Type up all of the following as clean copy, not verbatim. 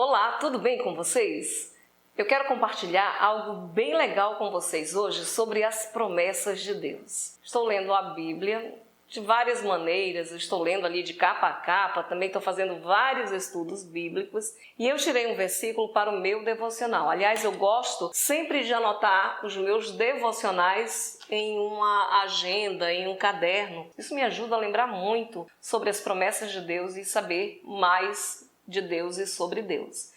Olá, tudo bem com vocês? Eu quero compartilhar algo bem legal com vocês hoje sobre as promessas de Deus. Estou lendo a Bíblia de várias maneiras, estou lendo ali de capa a capa, também estou fazendo vários estudos bíblicos e eu tirei um versículo para o meu devocional. Aliás, eu gosto sempre de anotar os meus devocionais em uma agenda, em um caderno. Isso me ajuda a lembrar muito sobre as promessas de Deus e saber mais de Deus e sobre Deus.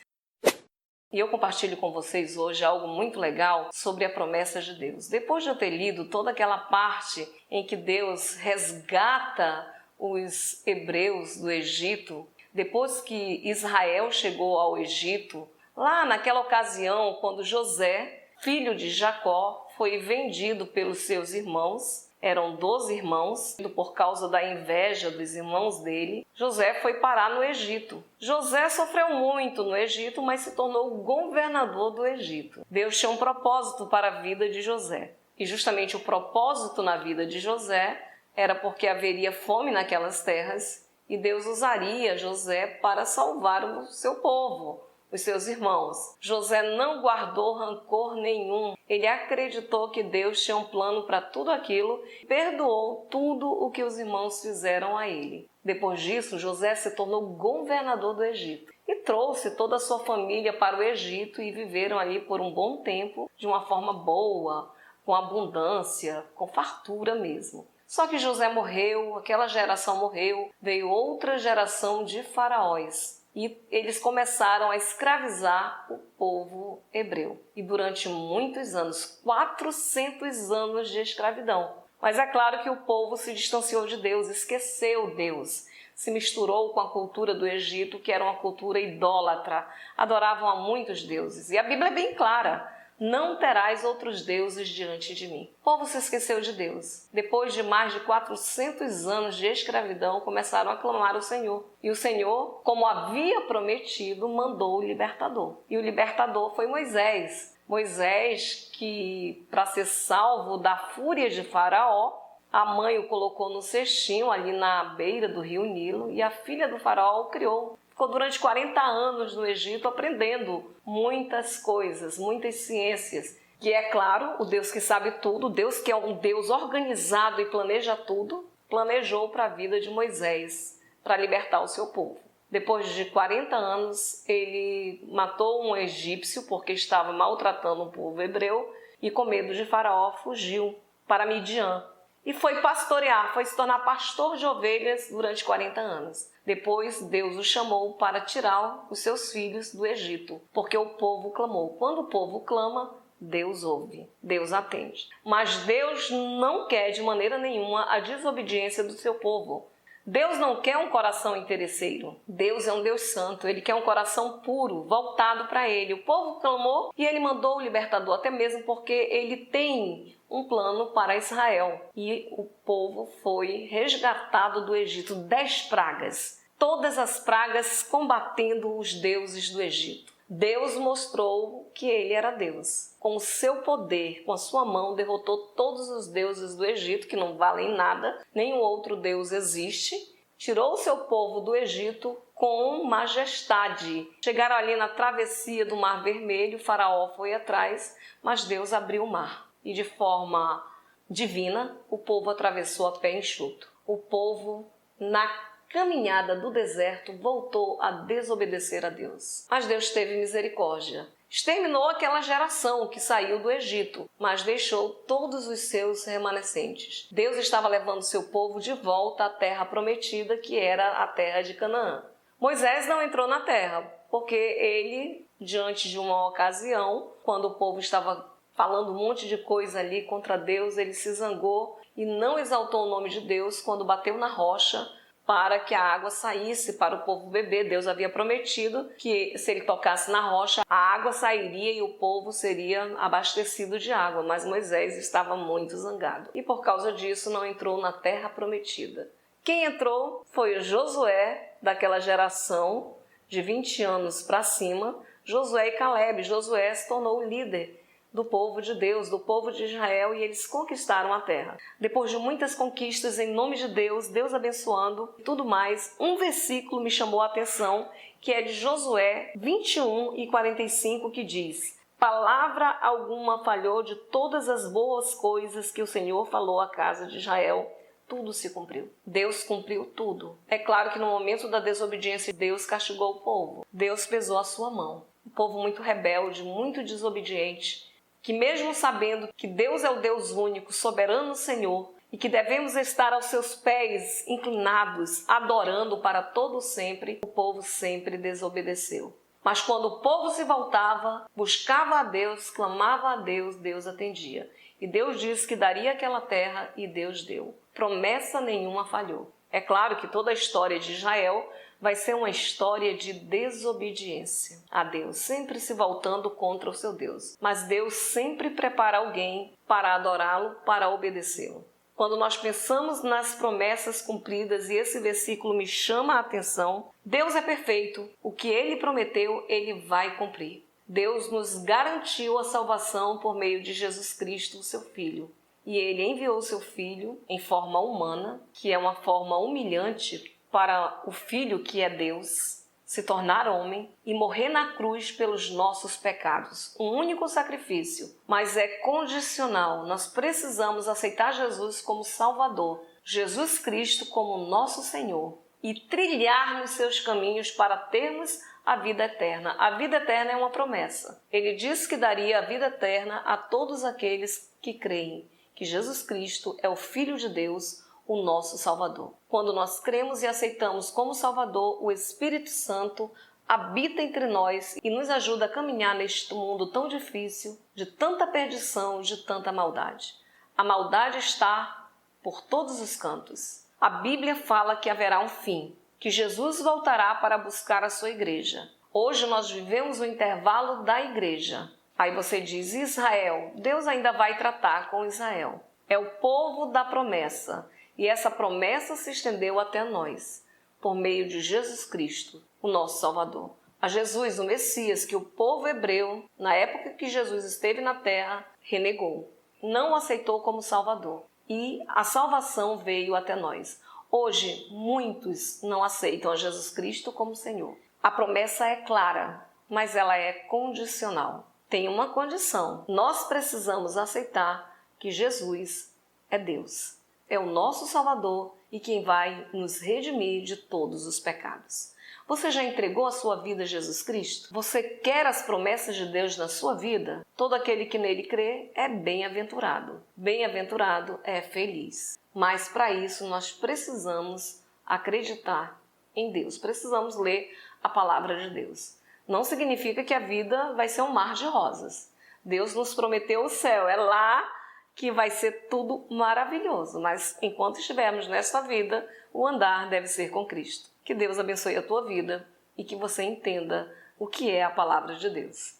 E eu compartilho com vocês hoje algo muito legal sobre a promessa de Deus. Depois de eu ter lido toda aquela parte em que Deus resgata os hebreus do Egito, depois que Israel chegou ao Egito, lá naquela ocasião quando José, filho de Jacó, foi vendido pelos seus irmãos, eram 12 irmãos, por causa da inveja dos irmãos dele, José foi parar no Egito. José sofreu muito no Egito, mas se tornou governador do Egito. Deus tinha um propósito para a vida de José. E justamente o propósito na vida de José era porque haveria fome naquelas terras e Deus usaria José para salvar o seu povo, os seus irmãos. José não guardou rancor nenhum. Ele acreditou que Deus tinha um plano para tudo aquilo e perdoou tudo o que os irmãos fizeram a ele. Depois disso, José se tornou governador do Egito e trouxe toda a sua família para o Egito e viveram ali por um bom tempo de uma forma boa, com abundância, com fartura mesmo. Só que José morreu, aquela geração morreu, veio outra geração de faraós. E eles começaram a escravizar o povo hebreu. E durante muitos anos, 400 anos de escravidão. Mas é claro que o povo se distanciou de Deus, esqueceu Deus. Se misturou com a cultura do Egito, que era uma cultura idólatra. Adoravam a muitos deuses. E a Bíblia é bem clara. Não terás outros deuses diante de mim. O povo se esqueceu de Deus. Depois de mais de 400 anos de escravidão, começaram a clamar ao Senhor. E o Senhor, como havia prometido, mandou o libertador. E o libertador foi Moisés. Moisés, que para ser salvo da fúria de Faraó, a mãe o colocou no cestinho ali na beira do rio Nilo e a filha do Faraó o criou. Ficou durante 40 anos no Egito aprendendo muitas coisas, muitas ciências. Que é claro, o Deus que sabe tudo, o Deus que é um Deus organizado e planeja tudo, planejou para a vida de Moisés, para libertar o seu povo. Depois de 40 anos, ele matou um egípcio porque estava maltratando o povo hebreu e com medo de Faraó fugiu para Midian. E foi pastorear, foi se tornar pastor de ovelhas durante 40 anos. Depois, Deus o chamou para tirar os seus filhos do Egito, porque o povo clamou. Quando o povo clama, Deus ouve, Deus atende. Mas Deus não quer de maneira nenhuma a desobediência do seu povo. Deus não quer um coração interesseiro. Deus é um Deus santo, Ele quer um coração puro, voltado para Ele. O povo clamou e Ele mandou o libertador, até mesmo porque Ele tem um plano para Israel. E o povo foi resgatado do Egito, 10 pragas. Todas as pragas combatendo os deuses do Egito. Deus mostrou que Ele era Deus. Com o seu poder, com a sua mão, derrotou todos os deuses do Egito, que não valem nada, nenhum outro Deus existe. Tirou o seu povo do Egito com majestade. Chegaram ali na travessia do Mar Vermelho, Faraó foi atrás, mas Deus abriu o mar. E de forma divina, o povo atravessou a pé enxuto. O povo, na caminhada do deserto, voltou a desobedecer a Deus. Mas Deus teve misericórdia. Exterminou aquela geração que saiu do Egito, mas deixou todos os seus remanescentes. Deus estava levando seu povo de volta à terra prometida, que era a terra de Canaã. Moisés não entrou na terra, porque ele, diante de uma ocasião, quando o povo estava falando um monte de coisa ali contra Deus, ele se zangou e não exaltou o nome de Deus quando bateu na rocha, para que a água saísse para o povo beber. Deus havia prometido que se ele tocasse na rocha, a água sairia e o povo seria abastecido de água, mas Moisés estava muito zangado e por causa disso não entrou na terra prometida. Quem entrou foi o Josué, daquela geração de 20 anos para cima, Josué e Caleb. Josué se tornou o líder do povo de Deus, do povo de Israel, e eles conquistaram a terra. Depois de muitas conquistas em nome de Deus, Deus abençoando e tudo mais, um versículo me chamou a atenção que é de Josué 21:45, que diz: palavra alguma falhou de todas as boas coisas que o Senhor falou à casa de Israel. Tudo se cumpriu. Deus cumpriu tudo. É claro que no momento da desobediência, Deus castigou o povo. Deus pesou a sua mão. Um povo muito rebelde, muito desobediente, que mesmo sabendo que Deus é o Deus único, soberano Senhor, e que devemos estar aos seus pés inclinados, adorando para todo sempre, o povo sempre desobedeceu. Mas quando o povo se voltava, buscava a Deus, clamava a Deus, Deus atendia. E Deus disse que daria aquela terra e Deus deu. Promessa nenhuma falhou. É claro que toda a história de Israel vai ser uma história de desobediência a Deus, sempre se voltando contra o seu Deus. Mas Deus sempre prepara alguém para adorá-lo, para obedecê-lo. Quando nós pensamos nas promessas cumpridas, e esse versículo me chama a atenção, Deus é perfeito, o que Ele prometeu, Ele vai cumprir. Deus nos garantiu a salvação por meio de Jesus Cristo, o seu Filho. E Ele enviou o seu Filho em forma humana, que é uma forma humilhante para o Filho que é Deus, se tornar homem e morrer na cruz pelos nossos pecados. Um único sacrifício, mas é condicional. Nós precisamos aceitar Jesus como Salvador, Jesus Cristo como nosso Senhor e trilhar nos seus caminhos para termos a vida eterna. A vida eterna é uma promessa. Ele disse que daria a vida eterna a todos aqueles que creem que Jesus Cristo é o Filho de Deus, o nosso Salvador. Quando nós cremos e aceitamos como Salvador, o Espírito Santo habita entre nós e nos ajuda a caminhar neste mundo tão difícil, de tanta perdição, de tanta maldade. A maldade está por todos os cantos. A Bíblia fala que haverá um fim, que Jesus voltará para buscar a sua igreja. Hoje nós vivemos o intervalo da igreja. Aí você diz: Israel, Deus ainda vai tratar com Israel. É o povo da promessa. E essa promessa se estendeu até nós, por meio de Jesus Cristo, o nosso Salvador. A Jesus, o Messias, que o povo hebreu, na época que Jesus esteve na terra, renegou. Não o aceitou como Salvador. E a salvação veio até nós. Hoje, muitos não aceitam a Jesus Cristo como Senhor. A promessa é clara, mas ela é condicional. Tem uma condição. Nós precisamos aceitar que Jesus é Deus. É o nosso Salvador e quem vai nos redimir de todos os pecados. Você já entregou a sua vida a Jesus Cristo? Você quer as promessas de Deus na sua vida? Todo aquele que nele crê é bem-aventurado. Bem-aventurado é feliz. Mas para isso nós precisamos acreditar em Deus. Precisamos ler a palavra de Deus. Não significa que a vida vai ser um mar de rosas. Deus nos prometeu o céu. É lá que vai ser tudo maravilhoso, mas enquanto estivermos nesta vida, o andar deve ser com Cristo. Que Deus abençoe a tua vida e que você entenda o que é a palavra de Deus.